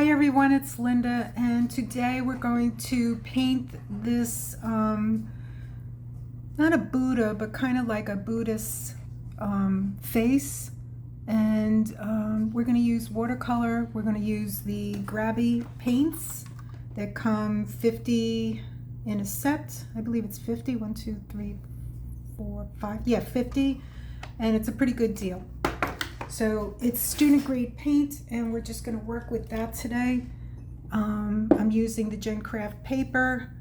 Hi everyone, it's Linda, and today we're going to paint this, not a Buddha, but kind of like a Buddhist face. And we're going to use watercolor. We're going to use the Grabie paints that come 50 in a set. I believe it's 50, 1, 2, 3, 4, 5, yeah, 50, and it's a pretty good deal. So it's student grade paint, and we're just going to work with that today. I'm using the Gen Craft paper,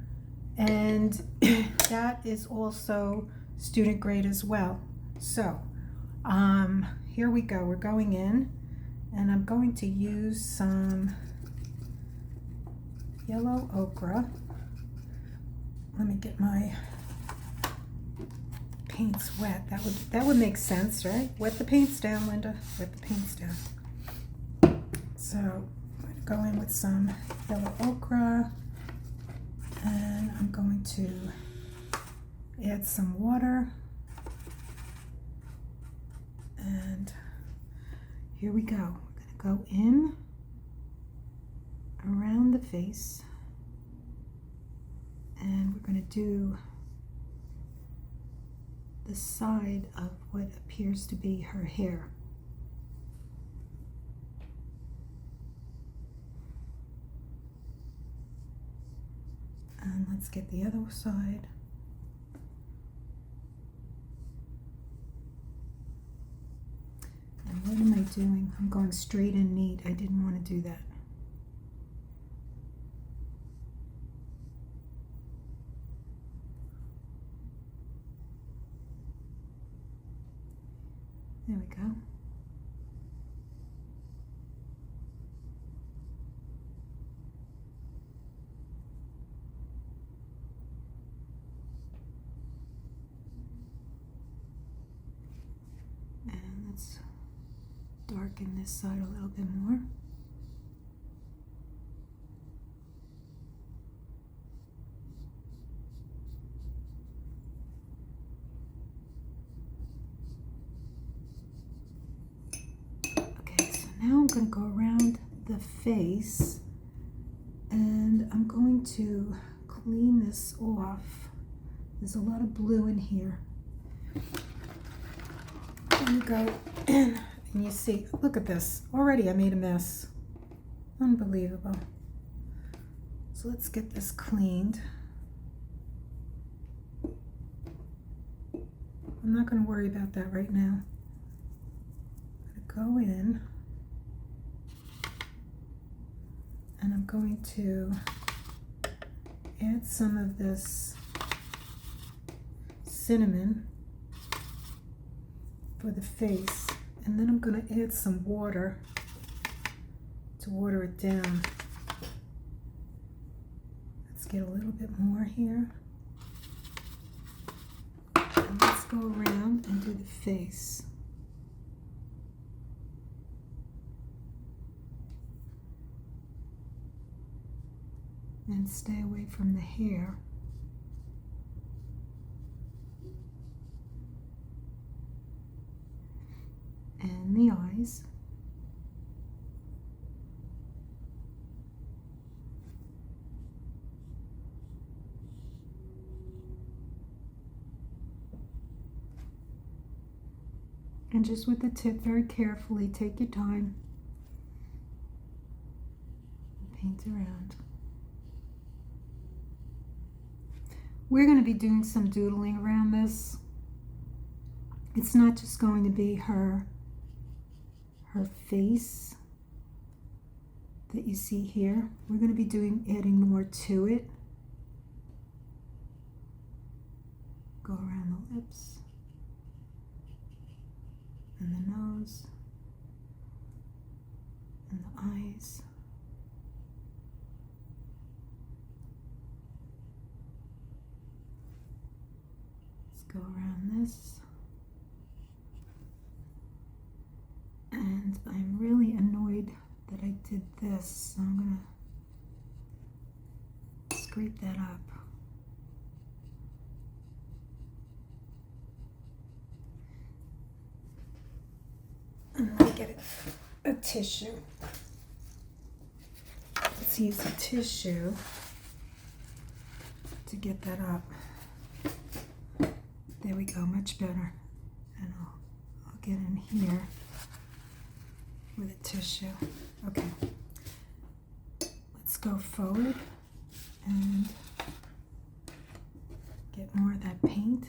and that is also student grade as well. So here we go. We're going in, and I'm going to use some yellow ochre. Let me get my paints wet. That would make sense, right? Wet the paints down, Linda. Wet the paints down. So I'm going to go in with some yellow ochre, and I'm going to add some water. And here we go. We're going to go in around the face, and we're going to do the side of what appears to be her hair. And let's get the other side. And what am I doing? I'm going straight and neat. I didn't want to do that. There we go. And let's darken this side a little bit more. Now I'm going to go around the face, and I'm going to clean this off. There's a lot of blue in here. There you go. And you see, look at this. Already I made a mess. Unbelievable. So let's get this cleaned. I'm not going to worry about that right now. I'm going to go in, and I'm going to add some of this cinnamon for the face, and then I'm going to add some water to water it down. Let's get a little bit more here. And let's go around and do the face. And stay away from the hair. And the eyes. And just with the tip, very carefully, take your time. Paint around. We're going to be doing some doodling around this. It's not just going to be her face that you see here. We're going to be adding more to it. Go around the lips and the nose and the eyes. Go around this, and I'm really annoyed that I did this, so I'm going to scrape that up. And let me get a tissue. to use a tissue to get that up. There we go, much better. And I'll get in here with a tissue. Okay. Let's go forward and get more of that paint.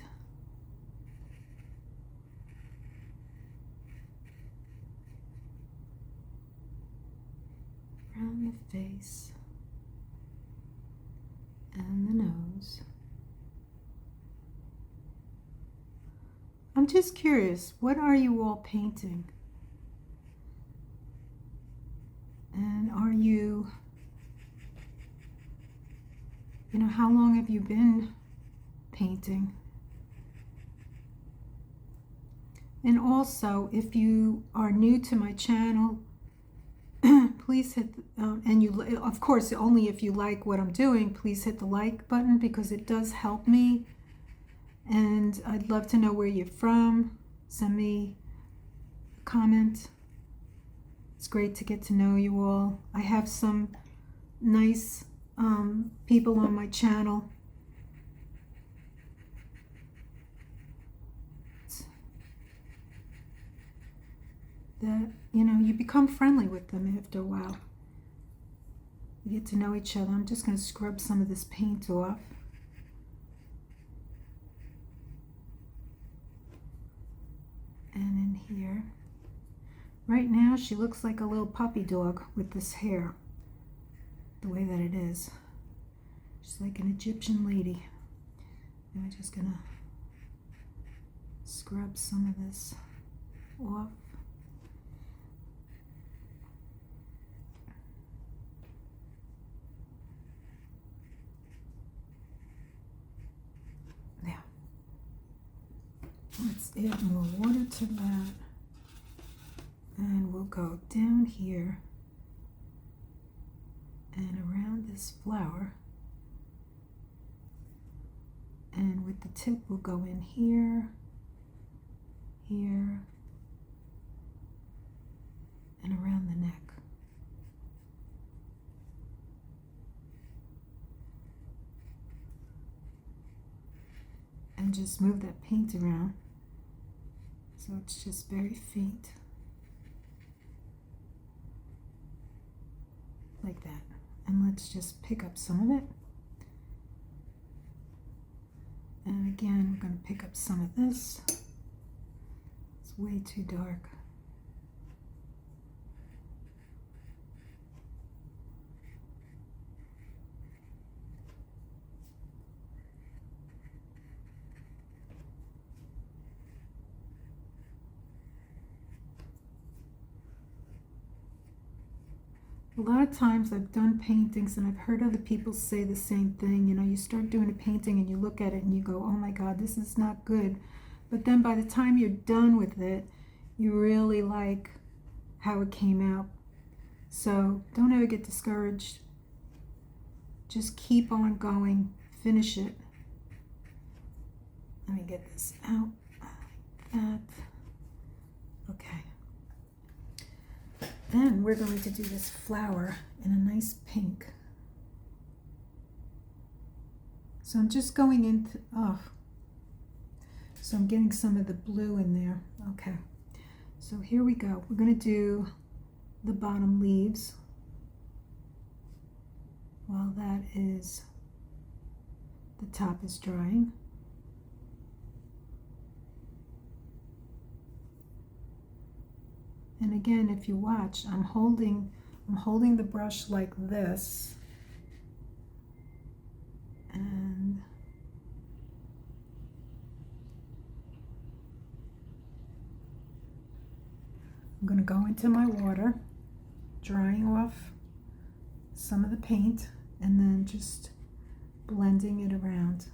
Around the face and the nose. I'm just curious, what are you all painting? And are you, how long have you been painting? And also, if you are new to my channel, please hit, and you, of course, only if you like what I'm doing, please hit the like button because it does help me. And I'd love to know where you're from. Send me a comment. It's great to get to know you all. I have some nice people on my channel. That, you become friendly with them after a while. You get to know each other. I'm just going to scrub some of this paint off. And in here. Right now, she looks like a little puppy dog with this hair. The way that it is. She's like an Egyptian lady. And we're just going to scrub some of this off. Let's add more water to that, and we'll go down here and around this flower, and with the tip we'll go in here, here, and around the neck. And just move that paint around so it's just very faint, like that. And let's just pick up some of it, and again we're going to pick up some of this. It's way too dark. A lot of times I've done paintings and I've heard other people say the same thing. You start doing a painting and you look at it and you go, oh my God, this is not good. But then by the time you're done with it, you really like how it came out. So don't ever get discouraged. Just keep on going. Finish it. Let me get this out like that. Okay. Then we're going to do this flower in a nice pink. So I'm just going into, so I'm getting some of the blue in there. Okay, so here we go. We're going to do the bottom leaves while the top is drying. And again, if you watch, I'm holding the brush like this, and I'm going to go into my water, drying off some of the paint, and then just blending it around.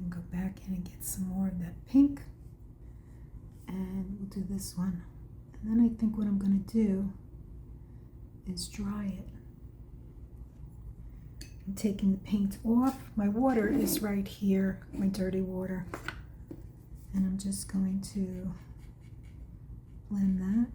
And go back in and get some more of that pink. And we'll do this one. And then I think what I'm going to do is dry it. I'm taking the paint off. My water is right here, my dirty water. And I'm just going to blend that.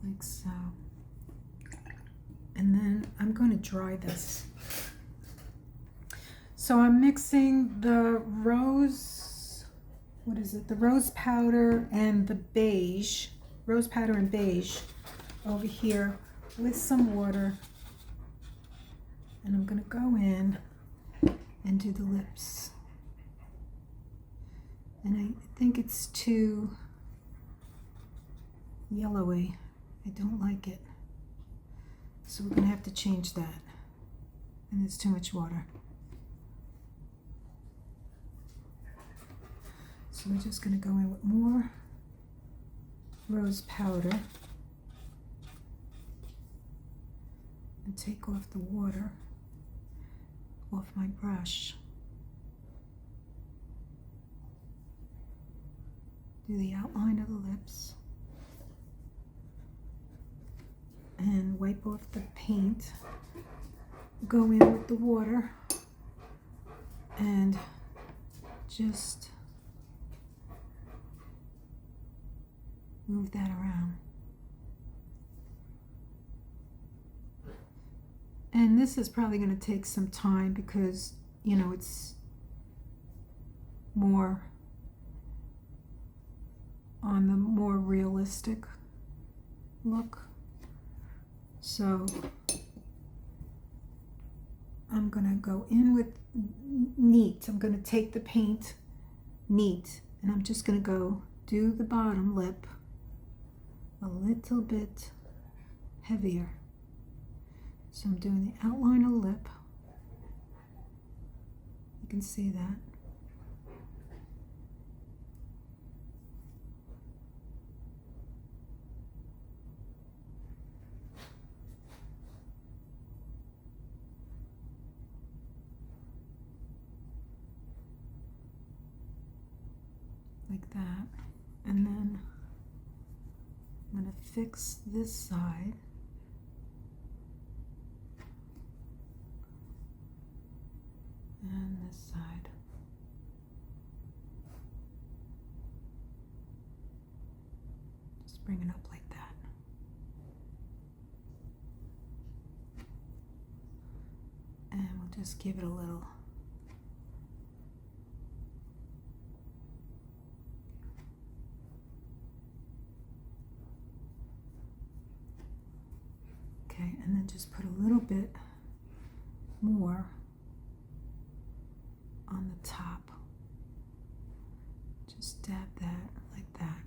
Like so. And then I'm going to dry this. So I'm mixing the rose, what is it? The rose powder and the beige, rose powder and beige over here with some water. And I'm going to go in and do the lips. And I think it's too yellowy. I don't like it. So we're going to have to change that. And there's too much water. So we're just going to go in with more rose powder and take off the water off my brush. Do the outline of the lips. And wipe off the paint, go in with the water, and just move that around. And this is probably going to take some time because, you know, it's more on the more realistic look. So I'm going to go in with neat. I'm going to take the paint neat, and I'm just going to go do the bottom lip a little bit heavier. So I'm doing the outline of the lip. You can see that. Like that. And then I'm going to fix this side. And this side. Just bring it up like that. And we'll just give it a little and then just put a little bit more on the top. Just dab that like that.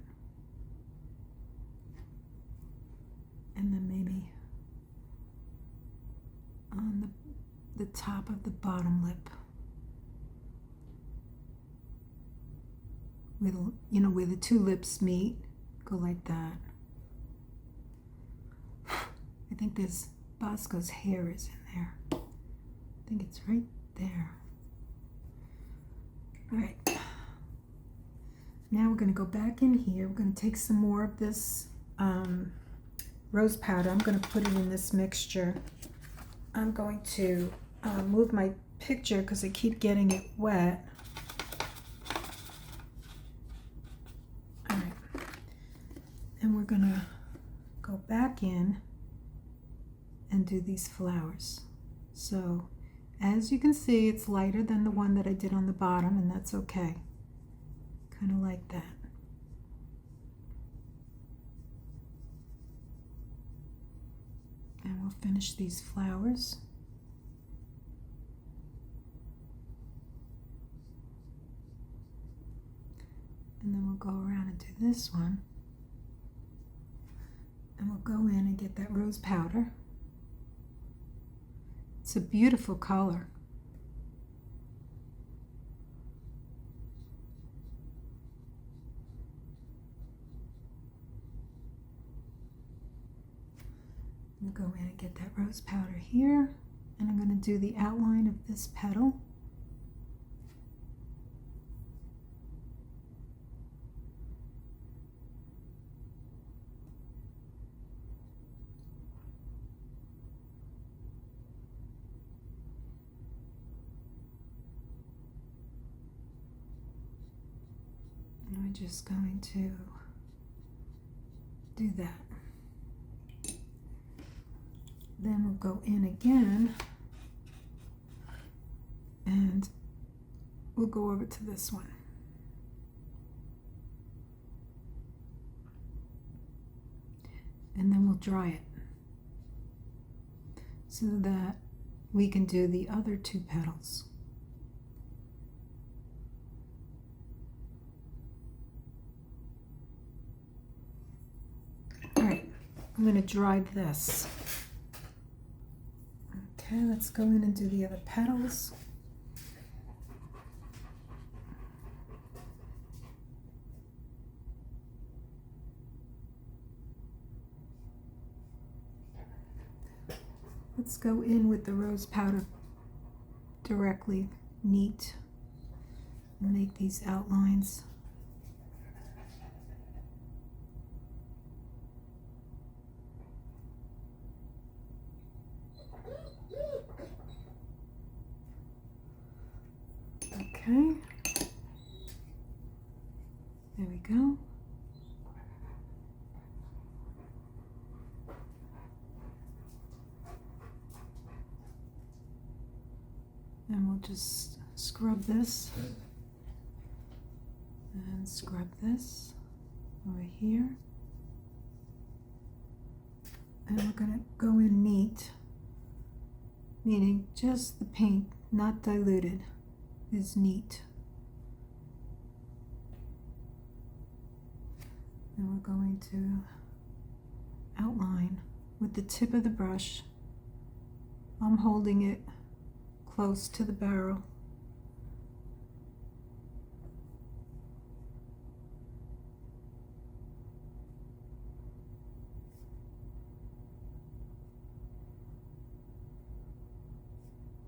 And then maybe on the top of the bottom lip. With, you know, where the two lips meet, go like that. I think there's Bosco's hair is in there. I think it's right there. All right. Now we're going to go back in here. We're going to take some more of this rose powder. I'm going to put it in this mixture. I'm going to move my picture because I keep getting it wet. All right. And we're going to go back in and do these flowers. So as you can see, it's lighter than the one that I did on the bottom, and that's okay. Kind of like that. And we'll finish these flowers. And then we'll go around and do this one. And we'll go in and get that rose powder. It's a beautiful color. go in and get that rose powder here, and I'm going to do the outline of this petal. And I'm just going to do that. Then we'll go in again and we'll go over to this one. And then we'll dry it so that we can do the other two petals. All right, I'm going to dry this. Okay, let's go in and do the other petals. Let's go in with the rose powder directly, neat, and make these outlines. Okay, there we go. And we'll just scrub this and scrub this over here. And we're going to go in neat, meaning just the paint, not diluted, is neat. And we're going to outline with the tip of the brush. I'm holding it close to the barrel.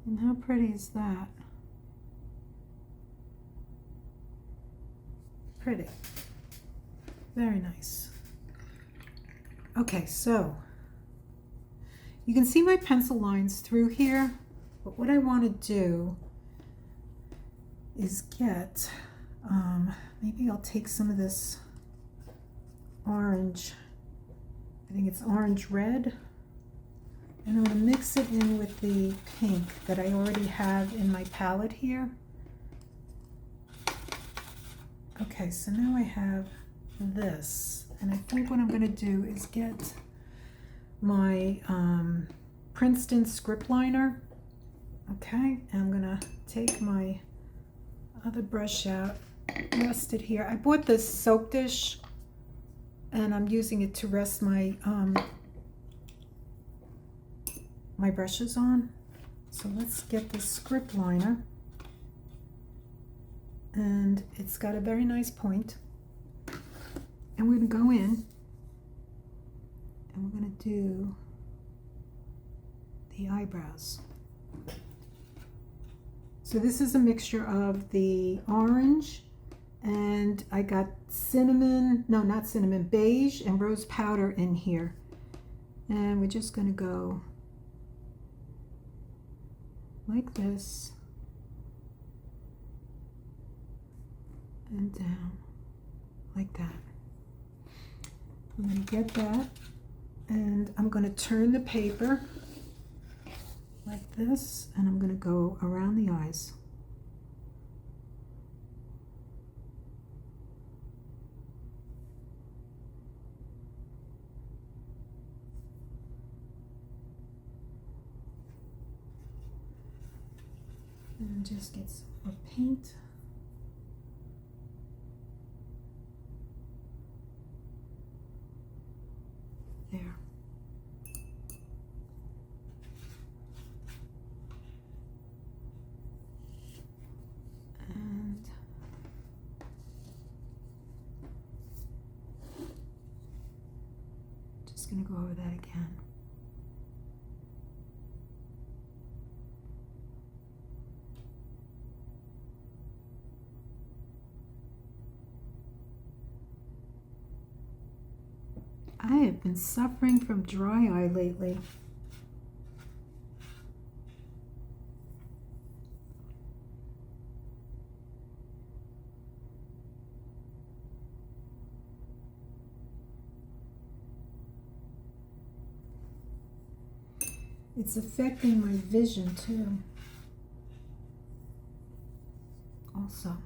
And how pretty is that? Pretty. Very nice. Okay, so you can see my pencil lines through here, but what I want to do is get, maybe I'll take some of this orange, I think it's orange red, and I'm going to mix it in with the pink that I already have in my palette here. Okay, so now I have this, and I think what I'm going to do is get my Princeton script liner. Okay, and I'm going to take my other brush out, rest it here. I bought this soap dish, and I'm using it to rest my my brushes on. So let's get the script liner, and it's got a very nice point, and we're going to go in and we're going to do the eyebrows. So this is a mixture of the orange, and I got cinnamon, no, not cinnamon, beige and rose powder in here, and we're just going to go like this and down like that. I'm going to get that, and I'm going to turn the paper like this, and I'm going to go around the eyes. And just get some more paint. There. And just going to go over that again. I have been suffering from dry eye lately. It's affecting my vision too. Also.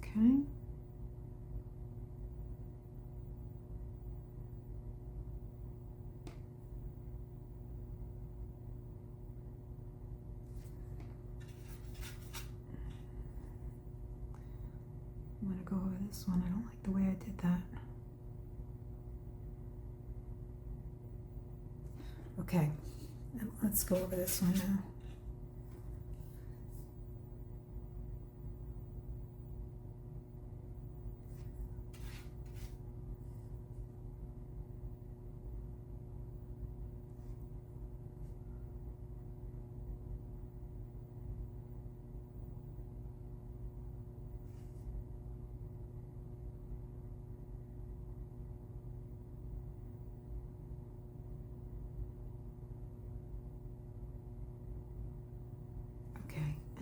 Okay. I'm going to go over this one. I don't like the way I did that. Okay, and let's go over this one now.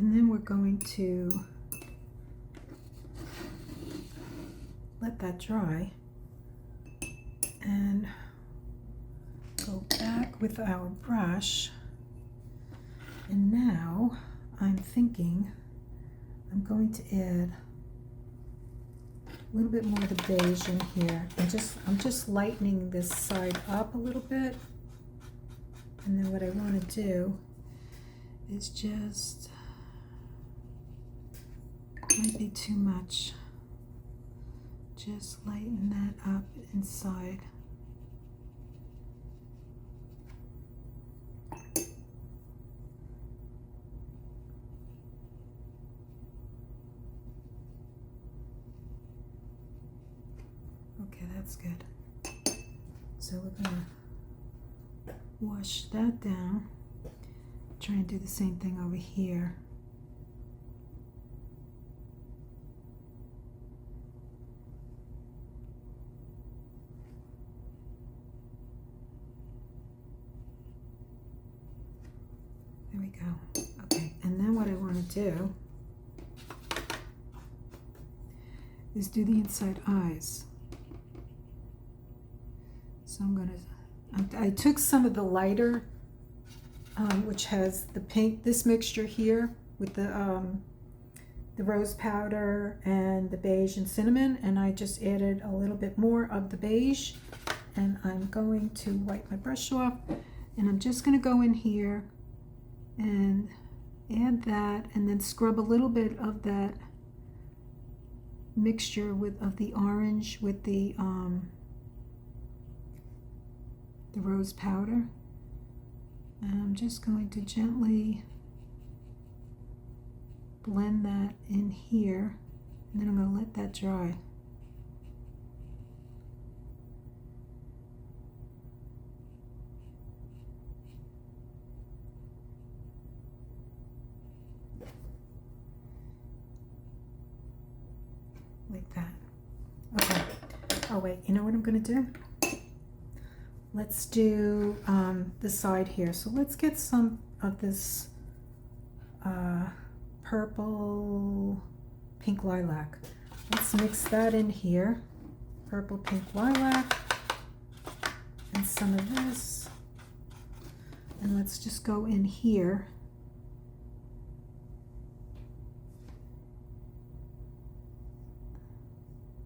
And then we're going to let that dry and go back with our brush. And now I'm thinking I'm going to add a little bit more of the beige in here. And I'm just lightening this side up a little bit. And then what I want to do is just, might be too much. Just lighten that up inside. Okay, that's good. So we're gonna wash that down. Try and do the same thing over here. There we go. Okay, and then what I want to do is do the inside eyes. So I'm going to, I took some of the lighter, which has the pink, this mixture here with the rose powder and the beige and cinnamon, and I just added a little bit more of the beige, and I'm going to wipe my brush off, and I'm just going to go in here and add that, and then scrub a little bit of that mixture of the orange with the rose powder. And I'm just going to gently blend that in here, and then I'm going to let that dry. Like that. Okay. Oh wait, you know what I'm going to do? Let's do the side here. So let's get some of this purple pink lilac. Let's mix that in here. Purple pink lilac and some of this. And let's just go in here.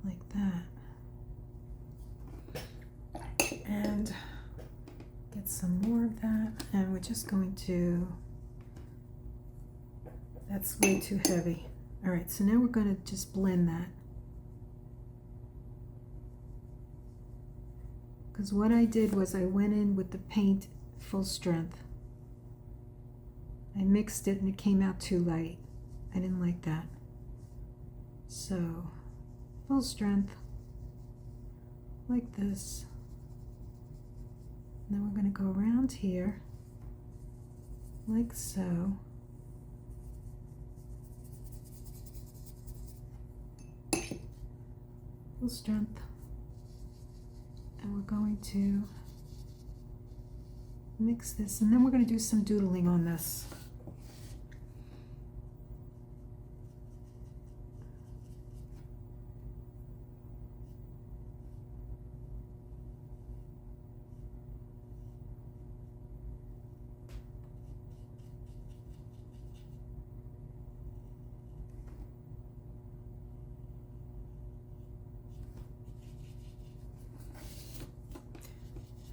Like that. And get some more of that. And we're just going to, that's way too heavy. All right, so now we're going to just blend that. Because what I did was I went in with the paint full strength. I mixed it and it came out too light. I didn't like that. So full strength, like this. then we're going to go around here like so. Full strength. And we're going to mix this, and then we're going to do some doodling on this.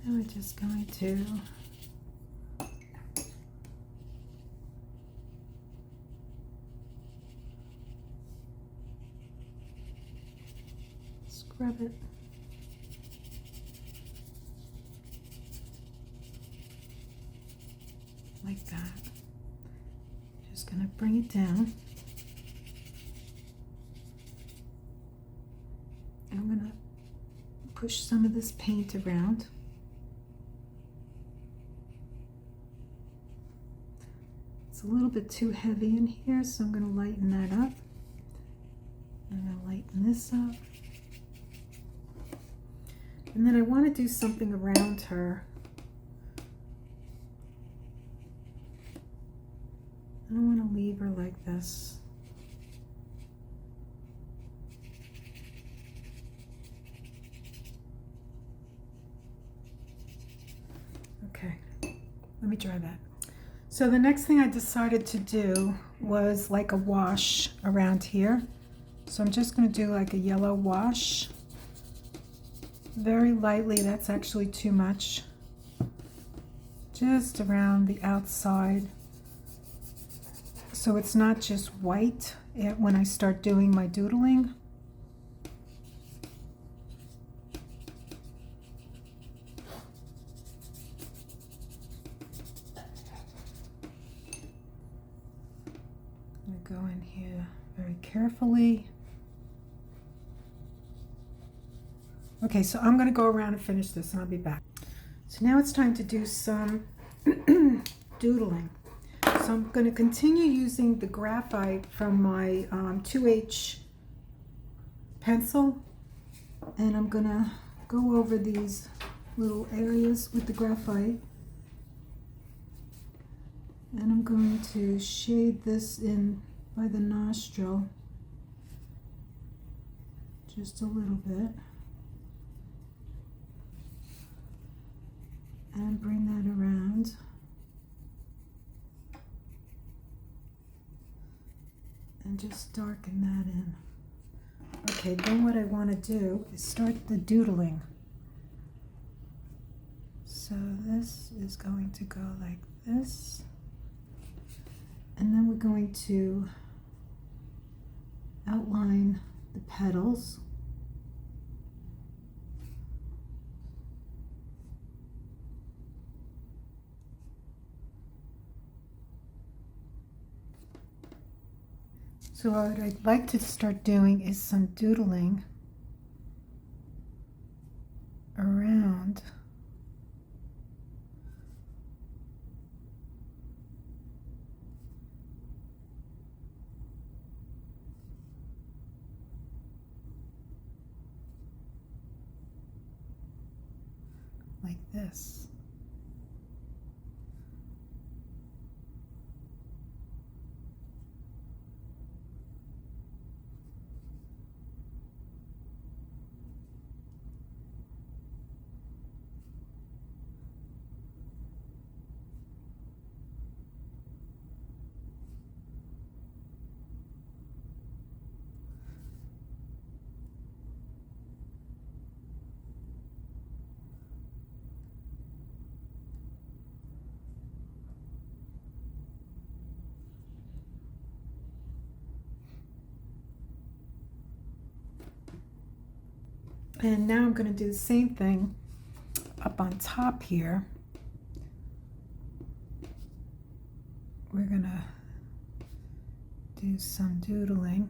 And we're just going to scrub it. Like that. Just going to bring it down. I'm going to push some of this paint around. It's a little bit too heavy in here, so I'm going to lighten that up. I'm going to lighten this up. And then I want to do something around her. I don't want to leave her like this. Okay, let me try that. So the next thing I decided to do was like a wash around here. So I'm just going to do like a yellow wash. Very lightly, that's actually too much. Just around the outside. So it's not just white when I start doing my doodling. I'm going to go in here very carefully. Okay, so I'm going to go around and finish this, and I'll be back. So now it's time to do some doodling. So I'm going to continue using the graphite from my 2H pencil, and I'm going to go over these little areas with the graphite. And I'm going to shade this in by the nostril just a little bit. And bring that around. And just darken that in. Okay, then what I want to do is start the doodling. So this is going to go like this. And then we're going to outline the petals. So what I'd like to start doing is some doodling around like this. And now I'm going to do the same thing up on top here. We're going to do some doodling.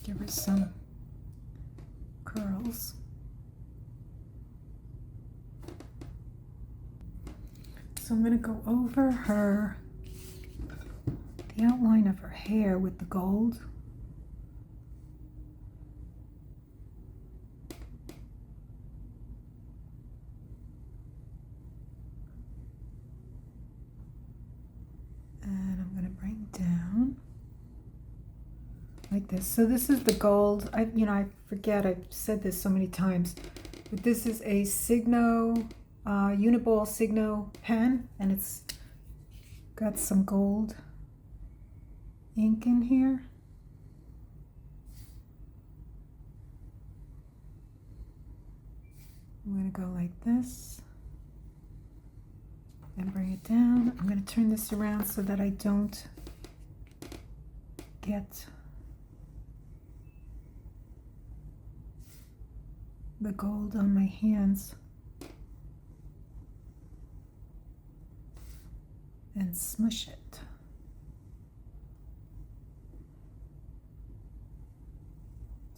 Give her some curls. So I'm going to go over the outline of her hair with the gold. And I'm going to bring down like this. So this is the gold. I forget, I've said this so many times, but this is a Signo, Uni-ball Signo pen, and it's got some gold ink in here. I'm going to go like this and bring it down. I'm going to turn this around so that I don't get the gold on my hands, and smush it.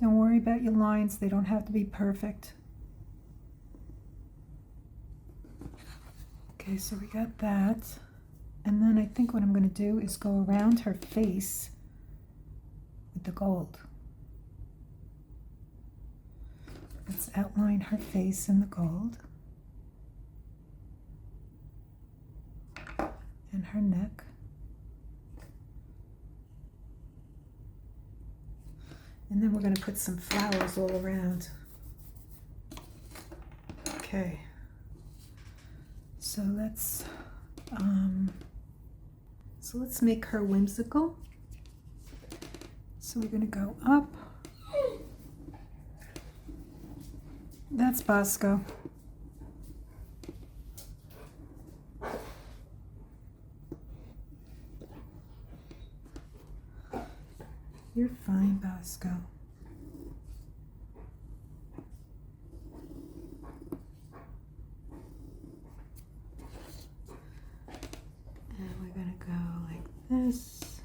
Don't worry about your lines, they don't have to be perfect. Okay, so we got that. And then I think what I'm going to do is go around her face with the gold. Let's outline her face in the gold. And her neck. And then we're going to put some flowers all around. Okay. So let's make her whimsical. So we're going to go up. That's Bosco. You're fine, Bosco. And we're going to go like this.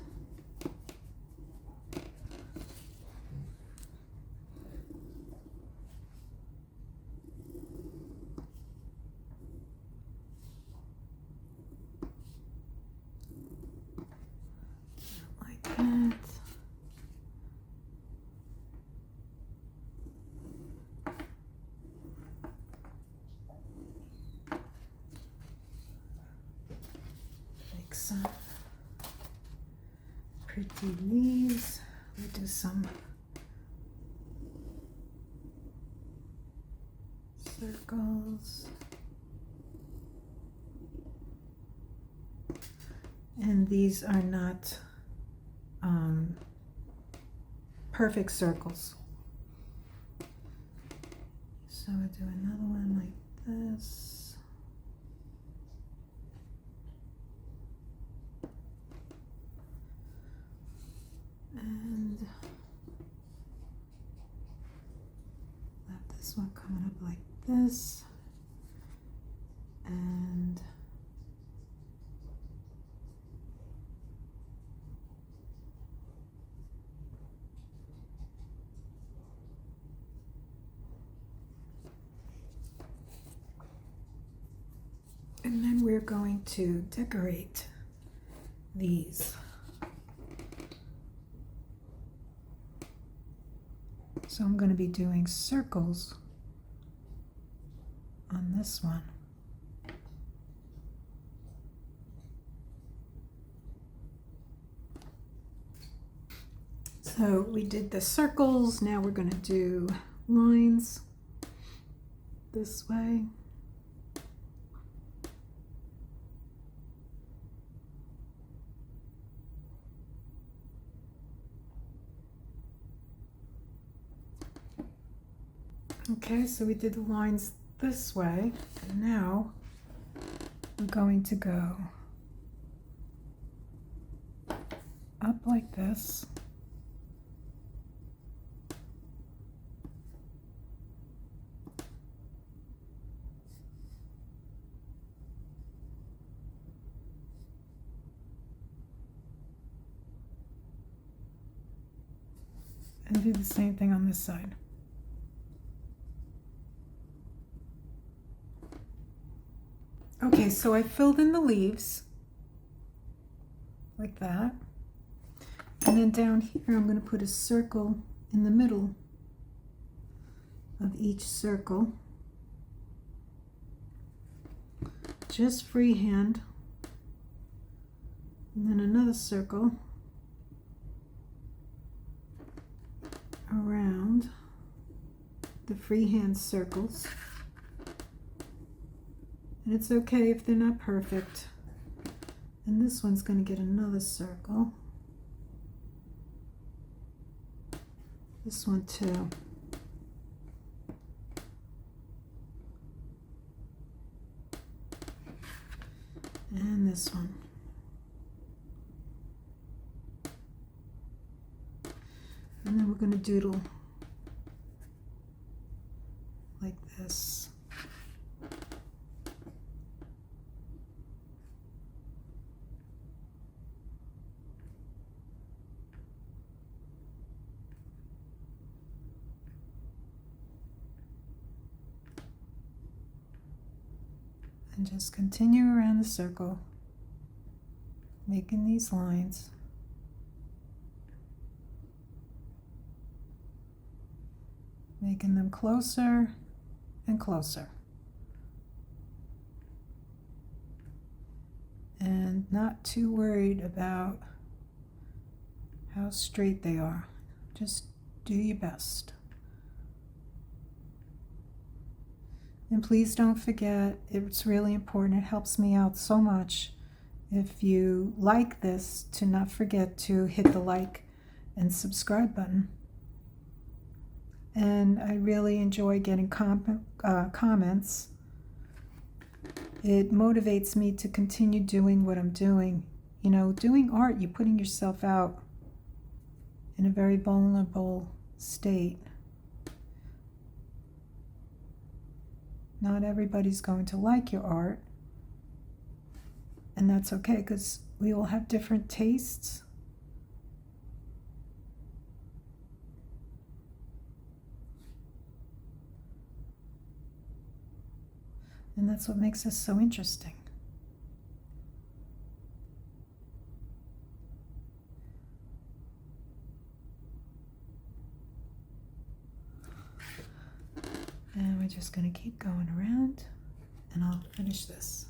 Like that. Some pretty leaves. We do some circles, and these are not perfect circles. So we'll do another one like this. And have this one coming up like this, and then we're going to decorate these. So I'm going to be doing circles on this one. So we did the circles, now we're going to do lines this way. Okay, so we did the lines this way, and now we're going to go up like this. And do the same thing on this side. Okay, so I filled in the leaves like that. And then down here, I'm going to put a circle in the middle of each circle. Just freehand. And then another circle around the freehand circles. And it's okay if they're not perfect. And this one's going to get another circle. This one too. And this one. And then we're going to doodle like this. And just continue around the circle, making these lines. Making them closer and closer. And not too worried about how straight they are. Just do your best. And please don't forget, it's really important. It helps me out so much. If you like this, to not forget to hit the like and subscribe button. And I really enjoy getting comments. It motivates me to continue doing what I'm doing. You know, doing art, you're putting yourself out in a very vulnerable state. Not everybody's going to like your art, and that's okay, because we all have different tastes. And that's what makes us so interesting. And we're just going to keep going around, and I'll finish this.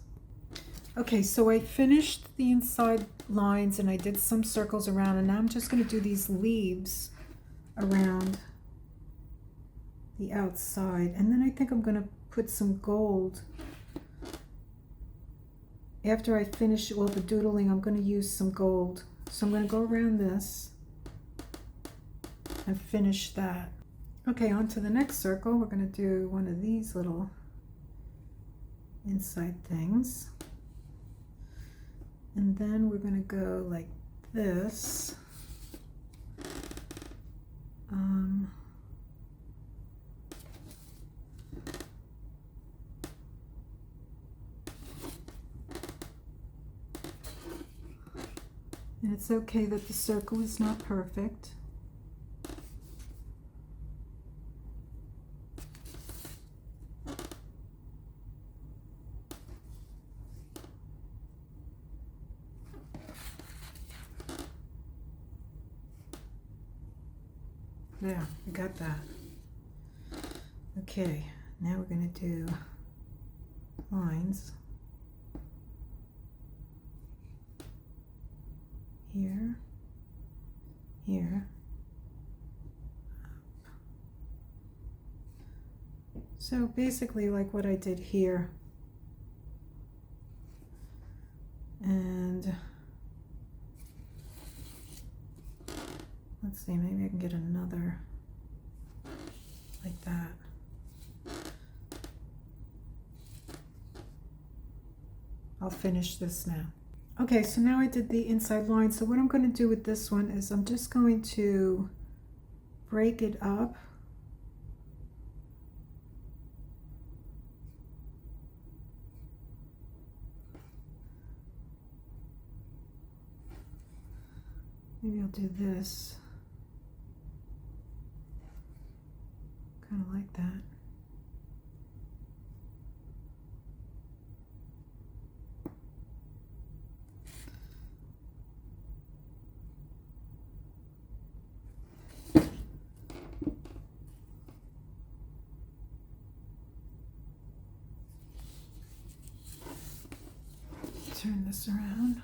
Okay, so I finished the inside lines and I did some circles around, and now I'm just going to do these leaves around the outside. And then I think I'm going to put some gold. After I finish all the doodling, I'm going to use some gold. So I'm going to go around this and finish that. Okay, on to the next circle. We're going to do one of these little inside things. And then we're going to go like this. And it's okay that the circle is not perfect. There, we got that. Okay, now we're going to do lines here, here, up. So basically like what I did here. And let's see, maybe I can get another like that. I'll finish this now. Okay, so now I did the inside line. So what I'm going to do with this one is I'm just going to break it up. Maybe I'll do this. that. Turn this around.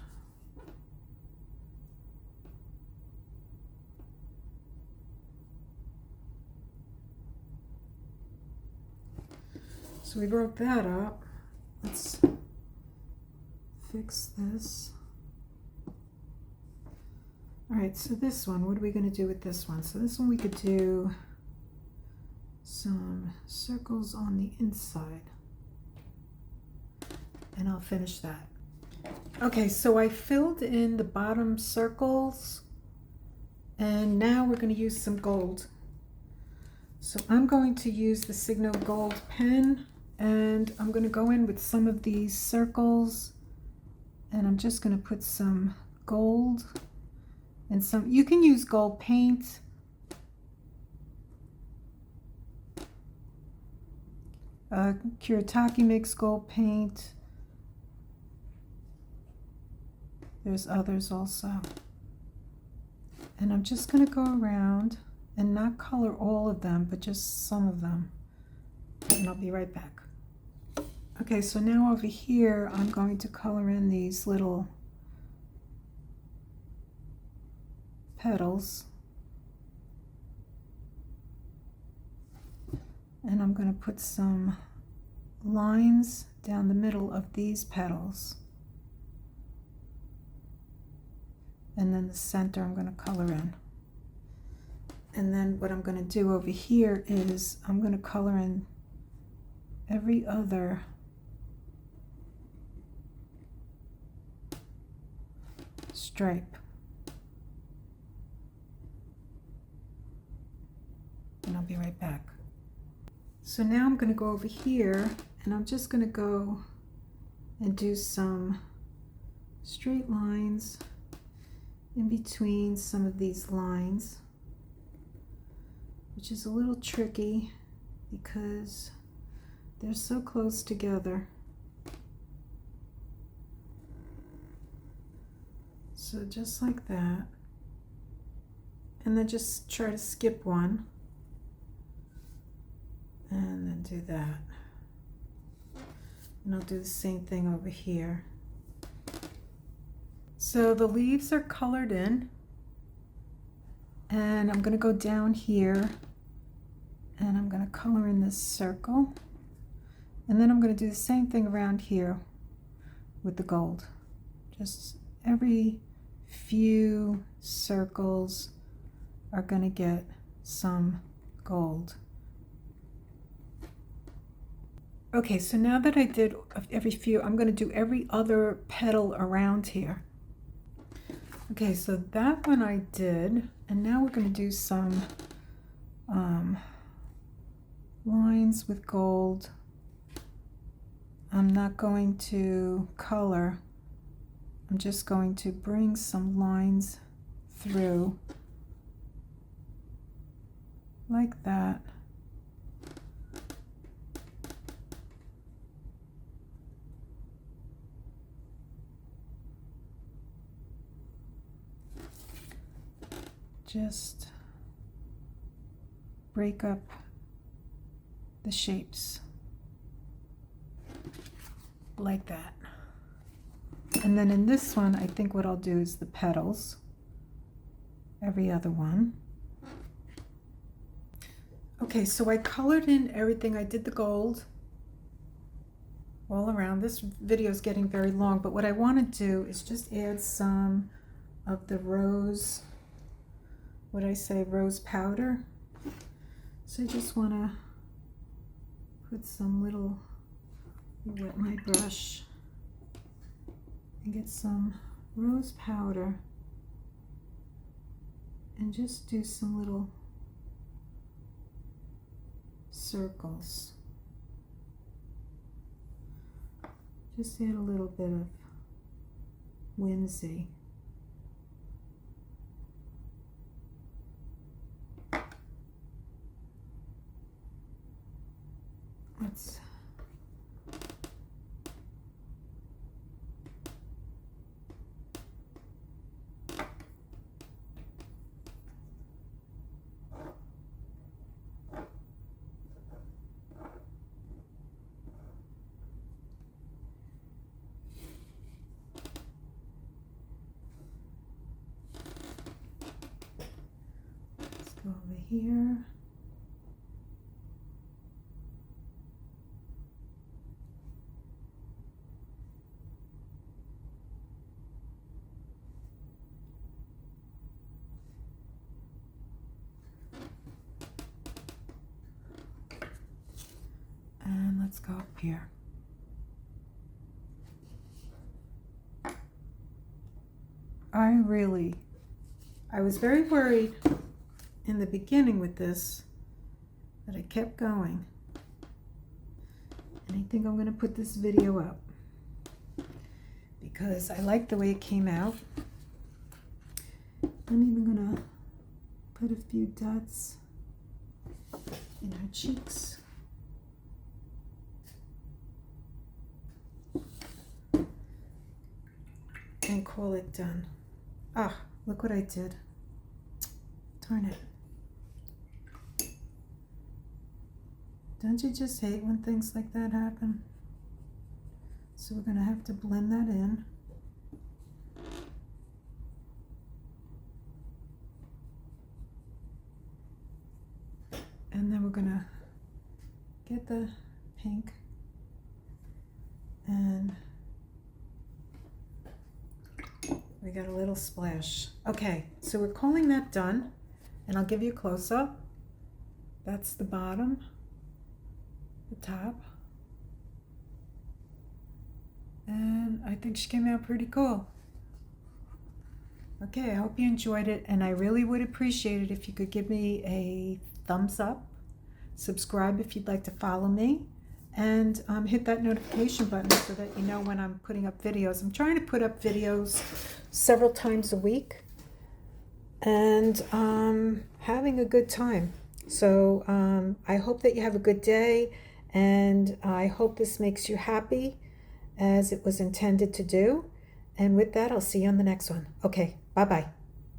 So we broke that up. Let's fix this. All right, so this one, what are we going to do with this one? So this one we could do some circles on the inside. And I'll finish that. Okay, so I filled in the bottom circles, and now we're going to use some gold. So I'm going to use the Signo gold pen, and I'm going to go in with some of these circles, and I'm just going to put some gold and some, you can use gold paint. Kuretake makes gold paint. There's others also. And I'm just going to go around and not color all of them, but just some of them. And I'll be right back. Okay, so now over here, I'm going to color in these little petals. And I'm going to put some lines down the middle of these petals. And then the center I'm going to color in. And then what I'm going to do over here is I'm going to color in every other stripe. And I'll be right back. So now I'm going to go over here, and I'm just going to go and do some straight lines in between some of these lines, which is a little tricky because they're so close together. So just like that, and then just try to skip one, and then do that. And I'll do the same thing over here. So the leaves are colored in, and I'm going to go down here, and I'm going to color in this circle, and then I'm going to do the same thing around here with the gold. Just every few circles are going to get some gold. Okay, so now that I did every few, I'm going to do every other petal around here. Okay, so that one I did, and now we're going to do some lines with gold. I'm not going to color. I'm just going to bring some lines through like that. Just break up the shapes like that. And then in this one, I think what I'll do is the petals, every other one. Okay, so I colored in everything. I did the gold all around. This video is getting very long, but what I want to do is just add some of the rose, what I say, rose powder. So I just want to put some little, wet my brush and get some rose powder and just do some little circles. Just add a little bit of whimsy. here. And let's go up here. I was very worried in the beginning with this, but I kept going. And I think I'm going to put this video up because I like the way it came out. I'm even going to put a few dots in her cheeks. And call it done. Ah, look what I did. Darn it. Don't you just hate when things like that happen? So we're going to have to blend that in. And then we're going to get the pink and we got a little splash. Okay, so we're calling that done, and I'll give you a close-up. That's the bottom, the top, and I think she came out pretty cool. Okay, I hope you enjoyed it, and I really would appreciate it if you could give me a thumbs up, subscribe if you'd like to follow me, and hit that notification button so that you know when I'm putting up videos. I'm trying to put up videos several times a week and having a good time. So I hope that you have a good day, and I hope this makes you happy as it was intended to do. And with that, I'll see you on the next one. Okay, bye-bye.